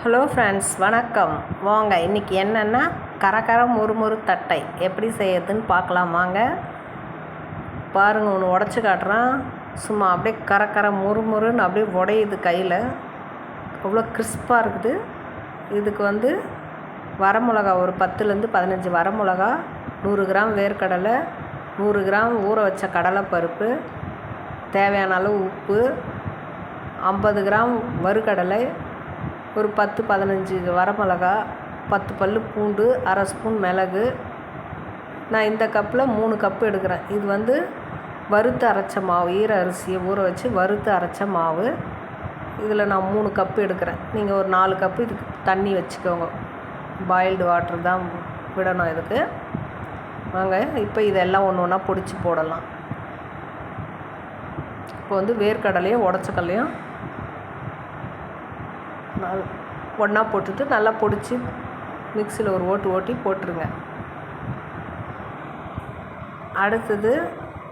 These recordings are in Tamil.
ஹலோ ஃப்ரெண்ட்ஸ், வணக்கம். வாங்க இன்றைக்கி என்னென்னா கரகர முறுமுறு தட்டை எப்படி செய்யறதுன்னு பார்க்கலாம். வாங்க பாருங்கள், ஒன்று உடச்சி காட்டுறேன். சும்மா அப்படியே கரகர முறுமுறுன்னு அப்படியே உடையுது கையில், அவ்வளோ கிறிஸ்பாக இருக்குது. இதுக்கு வரமிளகா ஒரு 10லேருந்து 15 வரமிளகா, 100 கிராம் வேர்க்கடலை, 100 கிராம் ஊற வச்ச கடலைப்பருப்பு, தேவையான அளவு உப்பு, 50 கிராம் வறுக்கடலை, ஒரு 10-15 வரமிளகா, 10 பல் பூண்டு, அரை ஸ்பூன் மிளகு. நான் இந்த கப்பில் 3 கப்பு எடுக்கிறேன். இது வறுத்து அரைச்ச மாவு, ஈர அரிசியை ஊற வச்சு வறுத்து அரைச்ச மாவு. இதில் நான் 3 கப்பு எடுக்கிறேன். நீங்கள் ஒரு 4 கப்பு இதுக்கு தண்ணி வச்சுக்கோங்க. பாயில்டு வாட்டர் தான் விடணும் இதுக்கு. வாங்க இப்போ இதெல்லாம் ஒன்று ஒன்றா பொடிச்சு போடலாம். இப்போ வேர்க்கடலையும் உடச்சக்கல்லையும் ஒன்றா போட்டுட்டு நல்லா பொடிச்சு மிக்சியில் ஒரு ஓட்டி போட்டுருங்க. அடுத்தது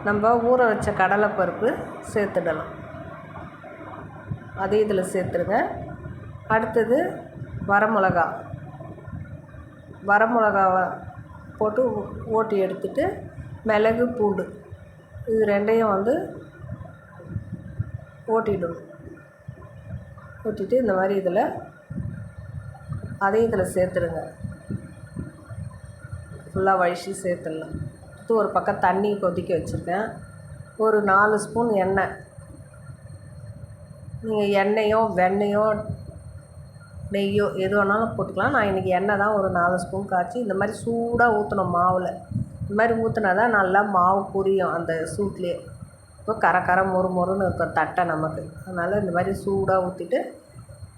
நம்ம ஊற வச்ச கடலைப்பருப்பு சேர்த்துடலாம். அதே இதில் சேர்த்துருங்க. அடுத்தது வரமிளகாவை போட்டு ஓட்டி எடுத்துட்டு, மிளகு பூண்டு இது ரெண்டையும் ஓட்டிட்டு இந்த மாதிரி இதில் சேர்த்துடுங்க. ஃபுல்லாக வழிச்சு சேர்த்துடலாம். அடுத்து ஒரு பக்கம் தண்ணி கொதிக்க வச்சுருக்கேன். ஒரு 4 ஸ்பூன் எண்ணெய். நீங்கள் எண்ணெயோ வெண்ணெயோ நெய்யோ எது வேணாலும் போட்டுக்கலாம். நான் இன்றைக்கி எண்ணெய் தான் ஒரு 4 ஸ்பூன் காய்ச்சி இந்த மாதிரி சூடாக ஊற்றணும் மாவில். இந்த மாதிரி ஊற்றினா தான் நல்லா மாவு புரியும் அந்த சூட்லேயே. இப்போ கரகர முறுமுறுன்னு இருக்கும் தட்டை நமக்கு. அதனால் இந்த மாதிரி சூடாக ஊற்றிட்டு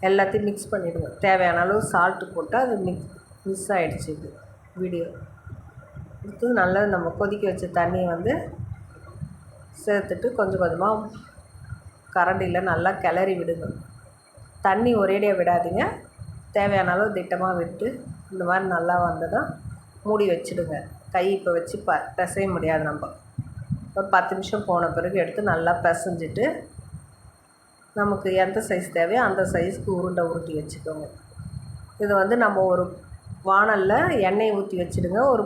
எல்லாத்தையும் மிக்ஸ் பண்ணிவிடுங்க. தேவையான அளவு சால்ட்டு போட்டால் அது மிக்ஸ் ஆகிடுச்சு. இது வீடியோ எடுத்து நல்லா நம்ம கொதிக்க வச்ச தண்ணியை சேர்த்துட்டு கொஞ்சம் கொஞ்சமாக கரண்டியில் நல்லா கிளறி விடுங்க. தண்ணி ஒரேடியாக விடாதீங்க. தேவையான அளவு திட்டமாக விட்டு இந்த மாதிரி நல்லா வந்ததும் மூடி வச்சுடுங்க. கை இப்போ வச்சு பிசைய முடியாது. நம்ம ஒரு 10 நிமிஷம் போன பிறகு எடுத்து நல்லா பிசைஞ்சிட்டு நமக்கு எந்த சைஸ் தேவையோ அந்த சைஸ்க்கு உருட்டி வச்சுக்கோங்க. இது நம்ம ஒரு வாணலில் எண்ணெய் ஊற்றி வச்சுடுங்க. ஒரு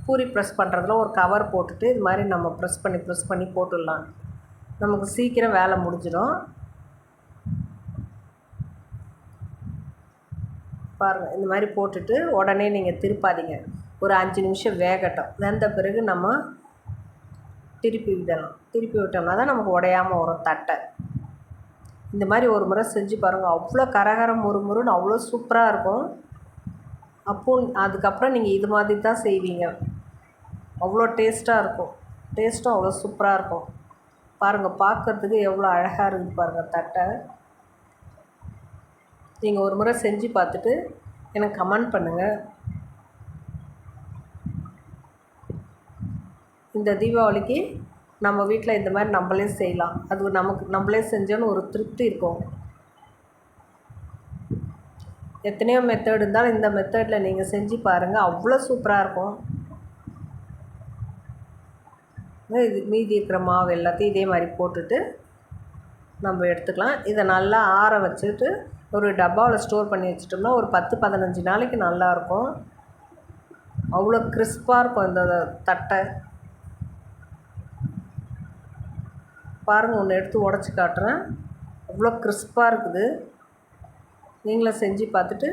பூரி ப்ரெஸ் பண்ணுறதுல ஒரு கவர் போட்டுட்டு இது மாதிரி நம்ம ப்ரெஸ் பண்ணி போட்டுடலாம். நமக்கு சீக்கிரம் வேலை முடிஞ்சிடும். பாருங்கள், இந்த மாதிரி போட்டுட்டு உடனே நீங்கள் திருப்பாதீங்க. ஒரு 5 நிமிஷம் வேகட்டும். வெந்த பிறகு நம்ம திருப்பி விட்டோம்னா தான் நமக்கு உடையாமல் வரும் தட்டை. இந்த மாதிரி ஒரு முறை செஞ்சு பாருங்கள். அவ்வளோ கரகர முறுமுறுன்னு அவ்வளோ சூப்பராக இருக்கும். அதுக்கப்புறம் நீங்கள் இது மாதிரி தான் செய்வீங்க. அவ்வளோ டேஸ்ட்டாக இருக்கும். டேஸ்ட்டும் அவ்வளோ சூப்பராக இருக்கும். பாருங்கள், பார்க்குறதுக்கு எவ்வளோ அழகாக இருக்குது பாருங்கள் தட்டை. நீங்கள் ஒரு முறை செஞ்சு பார்த்துட்டு எனக்கு கமெண்ட் பண்ணுங்கள். இந்த தீபாவளிக்கு நம்ம வீட்டில் இந்த மாதிரி நம்மளே செய்யலாம். அது நம்மளே செஞ்சோன்னு ஒரு திருப்தி இருக்கும். எத்தனையோ மெத்தட் இருந்தாலும் இந்த மெத்தடில் நீங்கள் செஞ்சு பாருங்கள். அவ்வளோ சூப்பராக இருக்கும். மீதி இருக்கிற மாவு எல்லாத்தையும் இதே மாதிரி போட்டுட்டு நம்ம எடுத்துக்கலாம். இதை நல்லா ஆற வச்சுட்டு ஒரு டப்பாவில் ஸ்டோர் பண்ணி வச்சிட்டோம்னா ஒரு 10-15 நாளைக்கு நல்லாயிருக்கும். அவ்வளோ கிறிஸ்பாக இருக்கும் இந்த தட்டை. பாருங்கள், ஒன்று எடுத்து உடச்சி காட்டுறேன். அவ்வளோ கிறிஸ்பாக இருக்குது. நீங்களும் செஞ்சு பார்த்துட்டு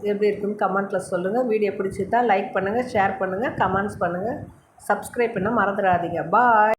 எப்படி இருக்குன்னு கமெண்ட்டில் சொல்லுங்கள். வீடியோ பிடிச்சிருந்தா லைக் பண்ணுங்கள், ஷேர் பண்ணுங்கள், கமெண்ட்ஸ் பண்ணுங்கள், சப்ஸ்கிரைப் பண்ண மறந்துடாதீங்க. பாய்.